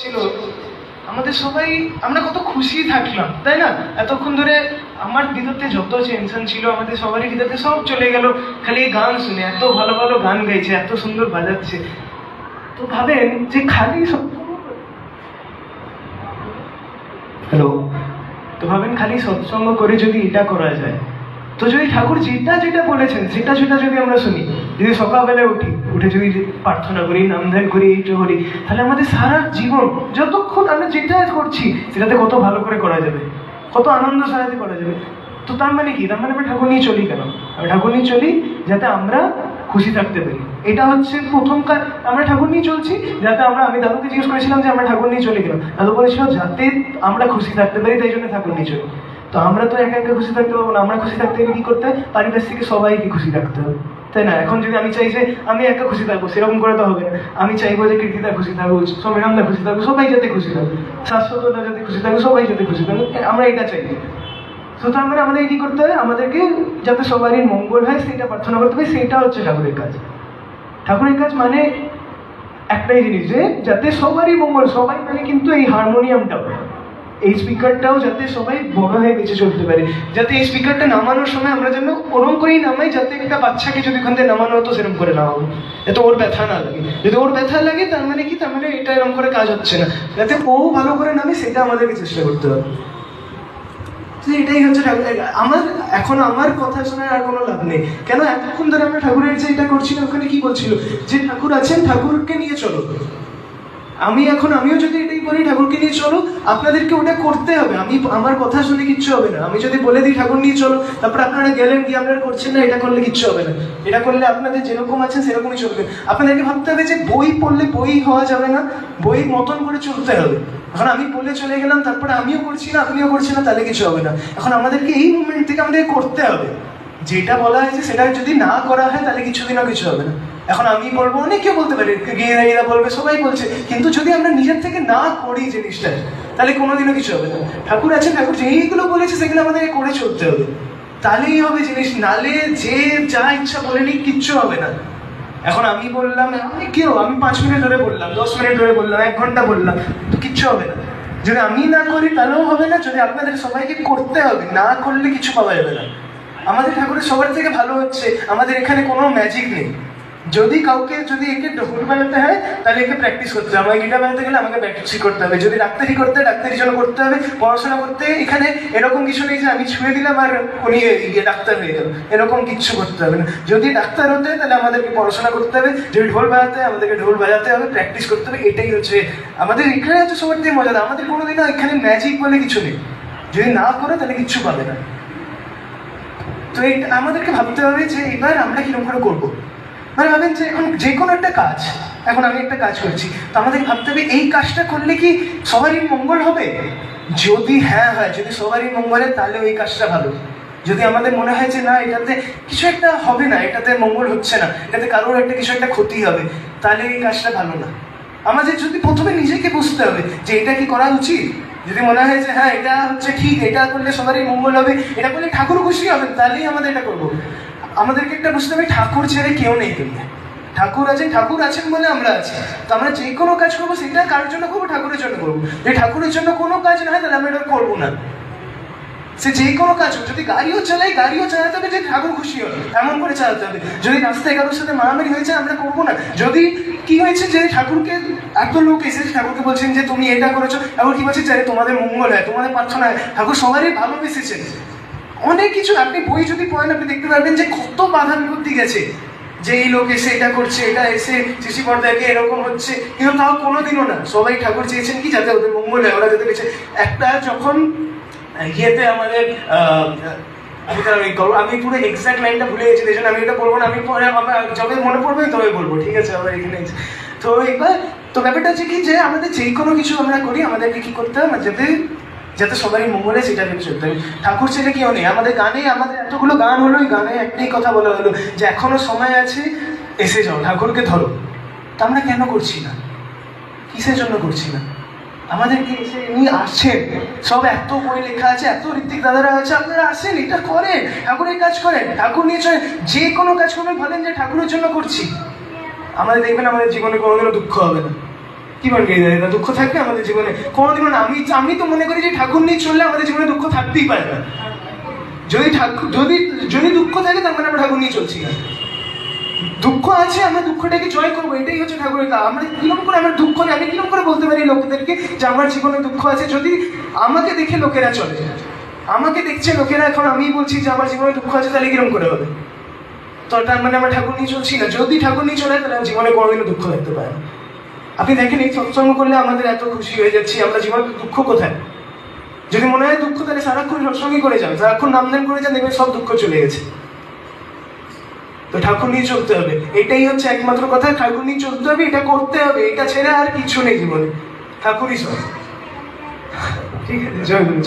ছিল আমাদের সবাই, আমরা কত খুশি থাকলাম তাই না? এতক্ষণ ধরে আমার ভিতরতে যত টেনশন ছিল আমাদের সবারই ভিতরতে সব চলে গেল খালি এই গান শুনে। এত ভালো ভালো গান গাইছে, এত সুন্দর বাজাচ্ছে। তো ভাবেন যে খালি হ্যালো, তো ভাবেন খালি সৎসঙ্গ করে যদি এটা করা যায়, তো যদি ঠাকুর যেটা যেটা বলেছেন সেটা সেটা যদি আমরা শুনি, যদি সকালবেলায় উঠে যদি প্রার্থনা করি, নাম ধ্যান করি, এইটা করি, তাহলে আমাদের সারা জীবন যতক্ষণ আমরা যেটা করছি সেটাতে কত ভালো করে করা যাবে, কত আনন্দ সারাতে করা যাবে। তো তার মানে কি? তার মানে আমরা ঠাকুর নিয়ে চলি কেন? আমরা ঠাকুর নিয়ে চলি যাতে আমরা খুশি থাকতে পারি। এটা হচ্ছে প্রথম কাজ। আমরা ঠাকুর নিয়ে চলছি যাতে আমি দাদুকে জিজ্ঞেস করেছিলাম যে আমরা ঠাকুর নিয়ে চলি কেন, দাদু বলেছিল যাতে আমরা খুশি থাকতে পারি, তাই জন্য ঠাকুর নিয়ে চলি। তো আমরা তো একা একা খুশি থাকতে পারবো না, আমরা খুশি থাকতে গেলে কি করতে হয়? পারিপার্শ্বিক সবাইকে খুশি রাখতে হবে, তাই না? এখন যদি আমি চাই যে আমি একা খুশি থাকবো, সেরকম করে তো হবে না। আমি চাইবো যে কীর্তিদা খুশি থাকবো, সমীরণদা খুশি থাকবো, সবাই যাতে খুশি থাকবে, শাশ্বতদা যাতে খুশি থাকবে, সবাই যাতে খুশি থাকবে, আমরা এটা চাই। সুতরাং মানে আমাদের কি করতে হবে? আমাদেরকে যাতে সবারই মঙ্গল হয় সেটা প্রার্থনা করতে হবে, সেটা হচ্ছে ঠাকুরের কাজ। ঠাকুরের কাজ মানে একটাই জিনিস, যে যাতে সবারই মঙ্গল। সবাই মানে কিন্তু এই হারমোনিয়ামটাও, এই স্পিকারটাও যাতে সবাই বড় হয়ে বেঁচে চলতে পারে, যাতে এই স্পিকারটা নামানোর সময় আমরা যেন ওরম করেই নামাই, যাতে একটা বাচ্চাকে যদি ওখান থেকে নামানো হতো সেরকম করে নামাবো, যাতে ওর ব্যথা না লাগে। যদি ওর ব্যথা লাগে তার মানে কি? তার মানে এটা এরকম করে কাজ হচ্ছে না, যাতে ও ভালো করে নামে সেটা আমাদেরকে চেষ্টা করতে হবে। এটাই হচ্ছে আমার কথা শোনার আর কোনো লাভ নেই। কেন এতক্ষণ ধরে আমরা ঠাকুরের যে এটা করছি না, ওখানে কি বলছিল? যে ঠাকুর আছেন, ঠাকুরকে নিয়ে চলো। আমিও যদি এটাই বলি ঠাকুরকে নিয়ে চলো, আপনাদেরকে ওটা করতে হবে। আমার কথা শুনে কিচ্ছু হবে না। আমি যদি বলে দিই ঠাকুর নিয়ে চলো, তারপর আপনারা গেলেন কি আপনারা করছেন না, এটা করলে কিচ্ছু হবে না। এটা করলে আপনাদের যেরকম আছেন সেরকমই চলবে। আপনাদেরকে ভাবতে হবে যে বই পড়লে বই হওয়া যাবে না, বই মতন করে চলতে হবে। এখন আমি বলে চলে গেলাম, তারপরে আমিও করছি না আপনিও করছেন না, তাহলে কিছু হবে না। এখন আমাদেরকে এই মুভমেন্ট থেকে আমাদের করতে হবে। যেটা বলা হয়েছে সেটা যদি না করা হয় তাহলে কিছুদিনও কিছু হবে না। এখন আমি বলবো, অনেকে বলতে পারে, এরা বলবে, সবাই বলছে, কিন্তু যদি আমরা নিজের থেকে না করি জিনিসটা, তাহলে কোনোদিনও কিছু হবে না। ঠাকুর আছে, ঠাকুর যেইগুলো বলেছে সেগুলো আমাদেরকে করে চলতে হবে, তাহলেই হবে জিনিস। নালে যে যা ইচ্ছা বলে নি, কিচ্ছু হবে না। এখন আমি বললাম, আমি 5 মিনিট ধরে বললাম, 10 মিনিট ধরে বললাম, 1 ঘন্টা বললাম, তো কিচ্ছু হবে না। যদি আমি না করি তাহলেও হবে না। যদি আপনাদের সবাইকে করতে হবে, না করলে কিছু পাওয়া যাবে না। আমাদের ঠাকুরের সবার থেকে ভালো হচ্ছে, আমাদের এখানে কোনো ম্যাজিক নেই। যদি একে ঢোল বাজাতে হয় তাহলে একে প্র্যাকটিস করতে হবে, আমাকে গিটার বাজাতে গেলে আমাকে প্র্যাকটিস করতে হবে। যদি ডাক্তারি করতে হয় ডাক্তারি জন্য করতে হবে, পড়াশোনা করতে এখানে এরকম কিছু নেই যে আমি ছুঁয়ে দিলাম আর উনি ডাক্তার হয়ে গেল, এরকম কিচ্ছু করতে হবে না। যদি ডাক্তার হতে হয় তাহলে আমাদেরকে পড়াশোনা করতে হবে, যদি ঢোল বাজাতে হয় আমাদেরকে ঢোল বাজাতে হবে, প্র্যাকটিস করতে হবে। এটাই হচ্ছে আমাদের এখানে হচ্ছে সবার থেকে মজা। আমাদের কোনোদিনও এখানে ম্যাজিক বলে কিছু নেই, যদি না করে তাহলে কিচ্ছু পাবে না। তো আমাদেরকে ভাবতে হবে যে এবার আমরা কিরকম করে করবো। মানে ভাবেন যে এখন যে কোনো একটা কাজ, এখন আমি একটা কাজ করছি, তো আমাদের ভাবতে হবে এই কাজটা করলে কি সবারই মঙ্গল হবে? যদি হ্যাঁ হয়, যদি সবারই মঙ্গল হয় তাহলে ওই কাজটা ভালো। যদি আমাদের মনে হয় যে না, এটাতে কিছু একটা হবে না, এটাতে মঙ্গল হচ্ছে না, এটাতে কারোর একটা কিছু একটা ক্ষতি হবে, তাহলে এই কাজটা ভালো না। আমাদের যদি প্রথমে নিজেকে বুঝতে হবে যে এটা কি করা উচিত। যদি মনে হয় যে হ্যাঁ এটা হচ্ছে ঠিক, এটা করলে সবারই মঙ্গল হবে, এটা করলে ঠাকুরও খুশি হবেন, তাহলেই আমাদের এটা করবো। আমাদেরকে একটা বুঝতে হবে, ঠাকুর ছেড়ে কেউ নেই দুনিয়ায়। ঠাকুর আছেন বলে আমরা আছি। তো আমরা যে কোনো কাজ করবো সেটা কার জন্য করবো? ঠাকুরের জন্য করবো। যদি ঠাকুরের জন্য কোনো কাজ না হয় তাহলে আমরা এটা করবো না। সে যে কোনো কাজ হোক, যদি গাড়িও চালাতে হবে যে ঠাকুর খুশি হবে এমন করে চালাতে হবে। যদি রাস্তায় কারোর সাথে মারামারি হয়েছে আমরা করবো না। যদি কি হয়েছে যে ঠাকুরকে এত লোক এসেছে, ঠাকুরকে বলছেন যে তুমি এটা করেছো, ঠাকুর কি বলছে চাই তোমাদের মঙ্গল হয়, তোমাদের প্রার্থনা হয়। ঠাকুর সবারই ভালোবেসেছেন। অনেক কিছু আপনি বই যদি পড়েন আপনি দেখতে পারবেন যে কত বাধা বিপত্তি গেছে, যে এই লোক এসে এটা করছে, এটা এসে শিশি পর্দাকে এরকম হচ্ছে, কিন্তু তাও কোনোদিনও না। সবাই ঠাকুর চেয়েছেন কি যাতে ওদের মঙ্গল হয়, ওরা যাতে বেঁচে। একটা যখন ইয়েতে আমাদের আমি পুরো এক্সাক্ট লাইনটা ভুলে গেছি, এই জন্য আমি এটা বলবো না। আমি পরে যবে মনে পড়বে তবে বলবো, ঠিক আছে? আমার এখানে তো এবার তো ব্যাপারটা হচ্ছে কি, যে আমাদের যে কোনো কিছু আমরা করি আমাদেরকে কি করতে হবে, যাতে সবারই মঙ্গলে সেটা ভেবে চলতে হবে। ঠাকুর ছেলে কেউ নেই। আমাদের এতগুলো গান হলো, ওই গানে একটাই কথা বলা হলো যে এখনো সময় আছে, এসে যাও, ঠাকুরকে ধরো। তা আমরা কেন করছি না? কিসের জন্য করছি না? আমাদেরকে এসে এমনি আসছেন, সব এত বই লেখা আছে, এত ঋত্বিক দাদারা আছে, আপনারা আসেন, এটা করেন, ঠাকুরের কাজ করেন, ঠাকুর নিয়ে চলেন। যে কোনো কাজ করবেন বলেন যে ঠাকুরের জন্য করছি। আমাদের দেখবেন আমাদের জীবনে কোনোদিনও দুঃখ হবে না। কি বলবে না, দুঃখ থাকবে আমাদের জীবনে কোনোদিনও না। আমি তো মনে করি যে ঠাকুর নিয়ে চললে আমাদের জীবনে দুঃখ থাকতেই পারে না। যদি ঠাকুর যদি দুঃখ থাকে তার মানে আমরা ঠাকুর নিয়ে চলছি না। দুঃখ আছে, আমরা দুঃখটাকে জয় করবো, এটাই হচ্ছে ঠাকুরের কাজ। আমরা কিরকম করে আমার দুঃখ নেই, আমি কিরকম করে বলতে পারি লোকেদেরকে যে আমার জীবনে দুঃখ আছে, যদি আমাকে দেখে লোকেরা চলে। আমাকে দেখছে লোকেরা, এখন আমি বলছি যে আমার জীবনে দুঃখ আছে, তাহলে কিরকম করে হবে? তো তার মানে আমরা ঠাকুর নিয়ে চলছি না। যদি ঠাকুর নিয়ে চলে তাহলে জীবনে কোনোদিনও দুঃখ থাকতে পারে না। আপনি দেখেন এই সৎসঙ্গ করলে আমাদের এত খুশি হয়ে যাচ্ছি, আমরা জীবনে দুঃখ কোথায়? যদি মনে হয় দুঃখ, তাহলে সারাক্ষণ সৎসঙ্গই করে যান, সারাক্ষণ নামদান করে যান, দেখবেন সব দুঃখ চলে গেছে। তো ঠাকুর নিয়ে চলতে হবে, এটাই হচ্ছে একমাত্র কথা। ঠাকুর নিয়ে চলতে হবে, এটা করতে হবে, এটা ছেড়ে আর কিছু নেই জীবনে। ঠাকুরই সব। ঠিক আছে, জয় গুরু।